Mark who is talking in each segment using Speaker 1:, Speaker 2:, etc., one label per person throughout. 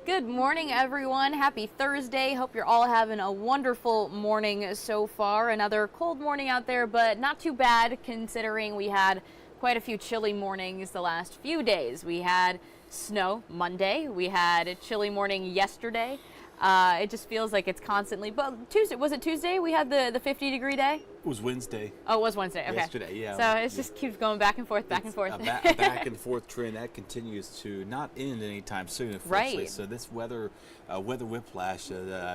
Speaker 1: Good morning, everyone. Happy Thursday. Hope you're all having a wonderful morning so far. Another cold morning out there, but not too bad considering we had quite a few chilly mornings the last few days. We had snow Monday. We had a chilly morning yesterday. It just feels like it's constantly, but Tuesday, was it Tuesday? We had the 50-degree day?
Speaker 2: It was Wednesday.
Speaker 1: Oh, it was Wednesday. Okay.
Speaker 2: Yesterday, yeah.
Speaker 1: So it just keeps going back and forth, back and forth.
Speaker 2: A back and forth trend that continues to not end anytime soon, unfortunately.
Speaker 1: Right.
Speaker 2: So this weather whiplash,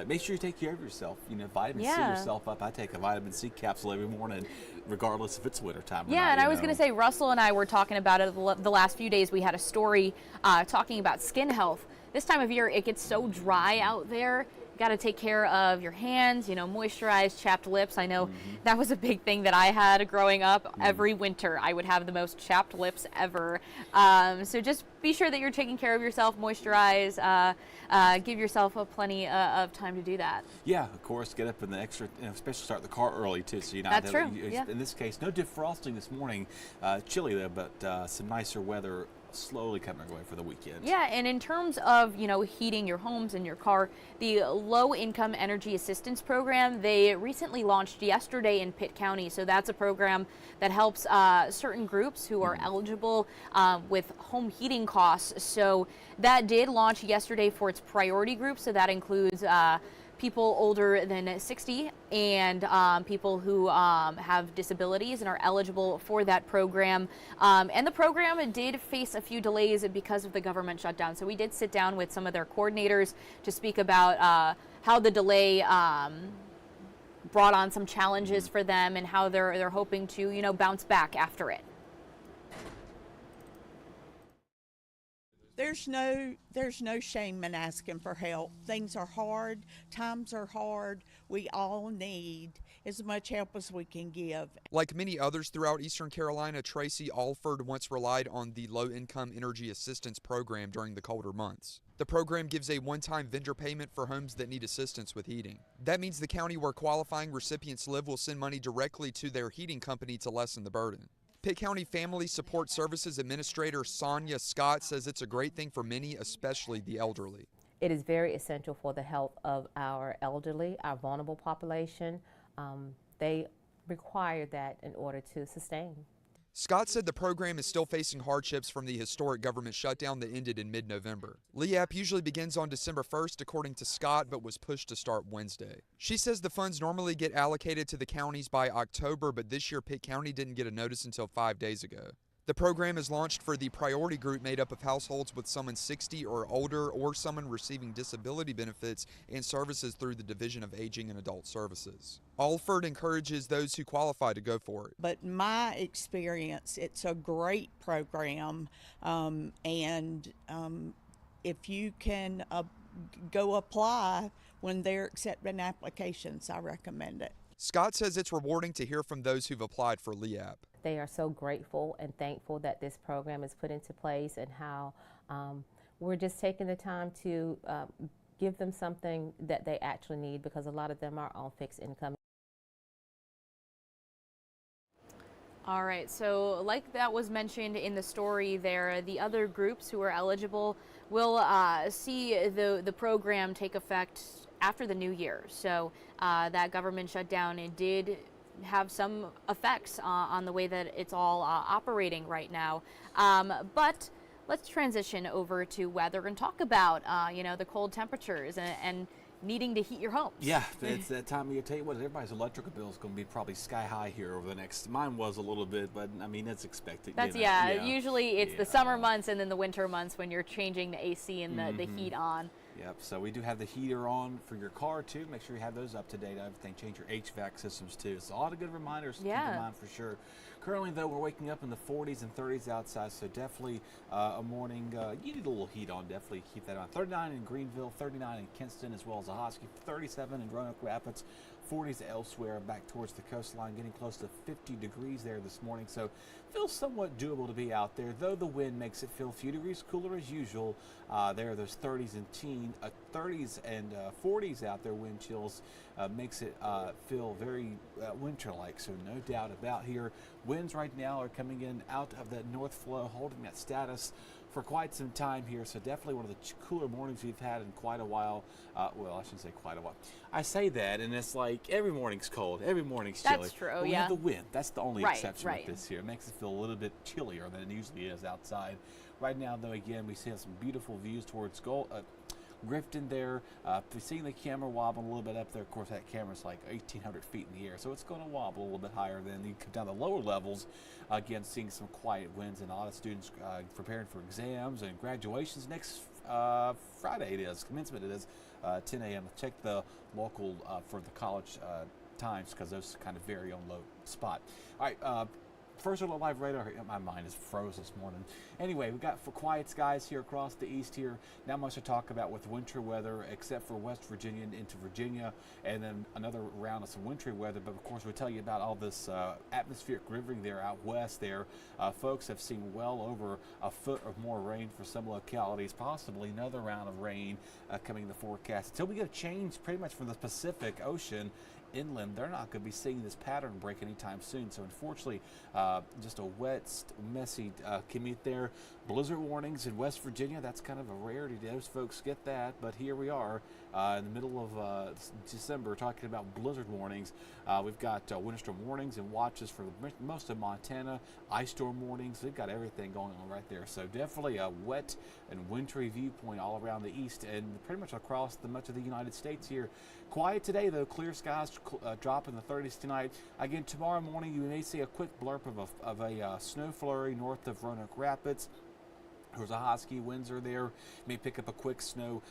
Speaker 2: make sure you take care of yourself. You know, vitamin C yourself up. I take a vitamin C capsule every morning, regardless if it's wintertime or not.
Speaker 1: Yeah, and I was going to say, Russell and I were talking about it the last few days. We had a story talking about skin health. This time of year, it gets so dry out there. You got to take care of your hands, you know, moisturize, chapped lips. I know that was a big thing that I had growing up. Every winter, I would have the most chapped lips ever. So just be sure that you're taking care of yourself, moisturize, give yourself plenty of time to do that.
Speaker 2: Yeah, of course, get up in the extra, especially start the car early too. So you're not.
Speaker 1: That's true. Yeah.
Speaker 2: In this case, no defrosting this morning. Chilly though, but some nicer weather slowly coming away for the weekend.
Speaker 1: Yeah, and in terms of, you know, heating your homes and your car, the Low Income Energy Assistance Program, they recently launched yesterday in Pitt County. So that's a program that helps certain groups who are eligible with home heating costs. So that did launch yesterday for its priority group. So that includes people older than 60 and people who have disabilities and are eligible for that program. And the program did face a few delays because of the government shutdown. So we did sit down with some of their coordinators to speak about how the delay brought on some challenges for them and how they're hoping to, you know, bounce back after it.
Speaker 3: There's no shame in asking for help. Things are hard, times are hard. We all need as much help as we can give.
Speaker 4: Like many others throughout Eastern Carolina, Tracy Alford once relied on the Low Income Energy Assistance Program during the colder months. The program gives a one-time vendor payment for homes that need assistance with heating. That means the county where qualifying recipients live will send money directly to their heating company to lessen the burden. Pitt County Family Support Services Administrator Sonia Scott says it's a great thing for many, especially the elderly.
Speaker 5: It is very essential for the health of our elderly, our vulnerable population. They require that in order to sustain.
Speaker 4: Scott said the program is still facing hardships from the historic government shutdown that ended in mid-November. LEAP usually begins on December 1st, according to Scott, but was pushed to start Wednesday. She says the funds normally get allocated to the counties by October, but this year Pitt County didn't get a notice until 5 days ago. The program is launched for the priority group made up of households with someone 60 or older or someone receiving disability benefits and services through the Division of Aging and Adult Services. Alford encourages those who qualify to go for it.
Speaker 3: But my experience, it's a great program, and if you can go apply when they're accepting applications, I recommend it.
Speaker 4: Scott says it's rewarding to hear from those who've applied for LEAP.
Speaker 5: They are so grateful and thankful that this program is put into place and how we're just taking the time to give them something that they actually need, because a lot of them are on fixed income.
Speaker 1: All right, so like that was mentioned in the story there, the other groups who are eligible will see the program take effect after the new year. So that government shutdown, it did have some effects on the way that it's all operating right now. But let's transition over to weather and talk about, you know, the cold temperatures and needing to heat your homes.
Speaker 2: Yeah, it's that time of year. Tell you what, everybody's electrical bill is going to be probably sky high here over the next. Mine was a little bit, but I mean, it's expected.
Speaker 1: That's,
Speaker 2: you know,
Speaker 1: usually it's the summer months and then the winter months when you're changing the AC and the heat on.
Speaker 2: Yep, so we do have the heater on for your car too. Make sure you have those up to date. Everything. Change your HVAC systems too. It's a lot of good reminders to keep in mind for sure. Currently though, we're waking up in the 40s and 30s outside, so definitely a morning, you need a little heat on, definitely keep that on. 39 in Greenville, 39 in Kinston, as well as Ahoskie, 37 in Roanoke Rapids, 40s elsewhere, back towards the coastline, getting close to 50 degrees there this morning, so feels somewhat doable to be out there, though the wind makes it feel a few degrees cooler as usual. There are those 30s and 30s and 40s out there. Wind chills makes it feel very winter-like, so no doubt about here. winds right now are coming in out of that north flow, holding that status for quite some time here. So definitely one of the cooler mornings we've had in quite a while. Well, I shouldn't say quite a while. I say that, and it's like every morning's cold, every morning's chilly.
Speaker 1: That's true,
Speaker 2: but we have the wind. That's the only exception
Speaker 1: right.
Speaker 2: with this here. It makes it feel a little bit chillier than it usually is outside. Right now, though, again, we see some beautiful views towards Grifton there. We're seeing the camera wobble a little bit up there. Of course, that camera's like 1,800 feet in the air, so it's going to wobble a little bit higher. Then you come down the lower levels, again, seeing some quiet winds and a lot of students preparing for exams and graduations next Friday. It is commencement. It is 10 a.m. Check the local for the college times, because those kind of vary on low spot. All right. First Alert Live radar. My mind is froze this morning. Anyway, we've got for quiet skies here across the east here. Not much to talk about with winter weather, except for West Virginia and into Virginia, and then another round of some wintry weather. But of course, we'll tell you about all this atmospheric rivering there out west there. Folks have seen well over a foot or more rain for some localities, possibly another round of rain coming in the forecast. Until we get a change pretty much from the Pacific Ocean inland, they're not going to be seeing this pattern break anytime soon. So unfortunately, just a wet, messy commute there. Blizzard warnings in West Virginia, that's kind of a rarity. Those folks get that, but here we are in the middle of December talking about blizzard warnings. We've got windstorm warnings and watches for most of Montana, ice storm warnings. We've got everything going on right there. So definitely a wet and wintry viewpoint all around the east and pretty much across much of the United States here. Quiet today, though. Clear skies, drop in the 30s tonight. Again, tomorrow morning you may see a quick blurb of a snow flurry north of Roanoke Rapids. There's a husky winds are there. You may pick up a quick snow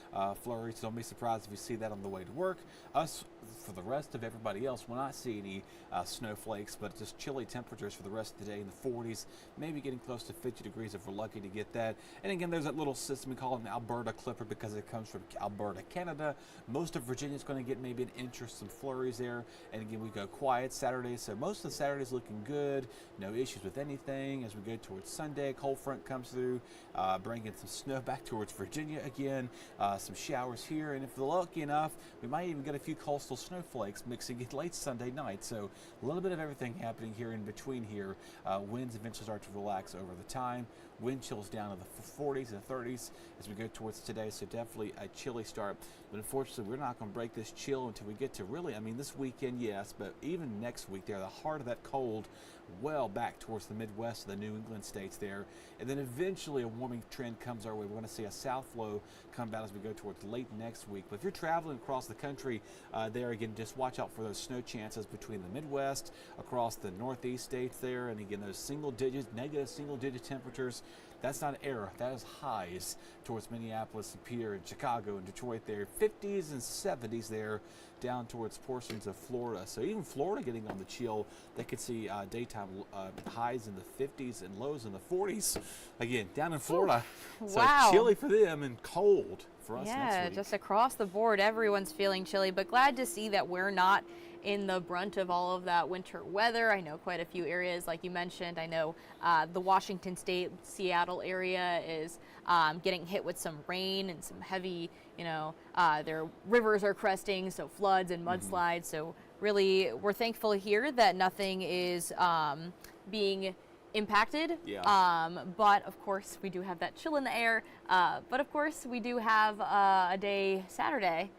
Speaker 2: flurry, so don't be surprised if you see that on the way to work. Us, for the rest of everybody else, will not see any snowflakes, but just chilly temperatures for the rest of the day in the 40s, maybe getting close to 50 degrees if we're lucky to get that. And again, there's that little system we call an Alberta Clipper because it comes from Alberta, Canada. Most of Virginia is going to get maybe an inch or some flurries there. And again, we go quiet Saturday, so most of the Saturday's looking good. No issues with anything. As we go towards Sunday, cold front comes through. Bringing some snow back towards Virginia again, some showers here, and if we're lucky enough, we might even get a few coastal snowflakes mixing in late Sunday night. So a little bit of everything happening here in between here. Winds eventually start to relax over the time. Wind chills down to the 40s and 30s as we go towards today, so definitely a chilly start. But unfortunately, we're not going to break this chill until we get to really, I mean, this weekend, yes, but even next week there, the heart of that cold well back towards the Midwest of the New England states there. And then eventually a warming trend comes our way. We're going to see a south flow come about as we go towards late next week. But if you're traveling across the country there, again, just watch out for those snow chances between the Midwest, across the Northeast states there. And again, those negative single digit temperatures. That's not error. That is highs towards Minneapolis and Pierre and Chicago and Detroit there. 50s and 70s there down towards portions of Florida. So even Florida getting on the chill. They could see daytime highs in the 50s and lows in the 40s. Again, down in Florida. So
Speaker 1: wow.
Speaker 2: Chilly for them and cold for us next
Speaker 1: Yeah,
Speaker 2: week.
Speaker 1: just across the board, everyone's feeling chilly, but glad to see that we're not in the brunt of all of that winter weather. I know quite a few areas, like you mentioned. I know the Washington State, Seattle area is getting hit with some rain and some heavy, their rivers are cresting, so floods and mudslides. So really, we're thankful here that nothing is being impacted.
Speaker 2: Yeah.
Speaker 1: But of course, we do have that chill in the air. But of course, we do have a day Saturday.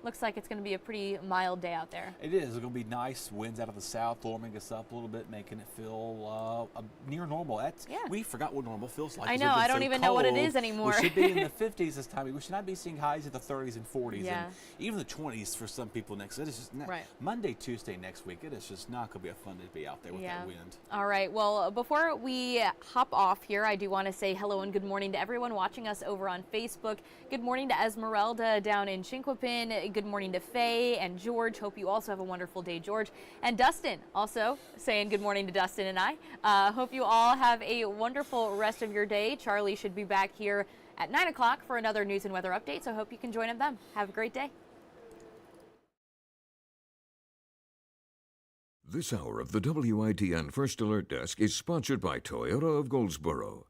Speaker 1: Looks like it's going to be a pretty mild day out there.
Speaker 2: It is. It's going to be nice winds out of the south, warming us up a little bit, making it feel near normal. We forgot what normal feels like.
Speaker 1: I know. I don't even know what it is anymore.
Speaker 2: We should be in the 50s this time. We should not be seeing highs at the 30s and 40s,
Speaker 1: Yeah.
Speaker 2: and even the 20s for some people next. It is just Monday, Tuesday next week. It is just not going to be a fun to be out there with that wind.
Speaker 1: All right. Well, before we hop off here, I do want to say hello and good morning to everyone watching us over on Facebook. Good morning to Esmeralda down in Chinquapin. Good morning to Faye and George. Hope you also have a wonderful day, George. And Dustin also saying good morning to Dustin and I. Hope you all have a wonderful rest of your day. Charlie should be back here at 9 o'clock for another news and weather update, so I hope you can join them. Have a great day.
Speaker 6: This hour of the WITN First Alert Desk is sponsored by Toyota of Goldsboro.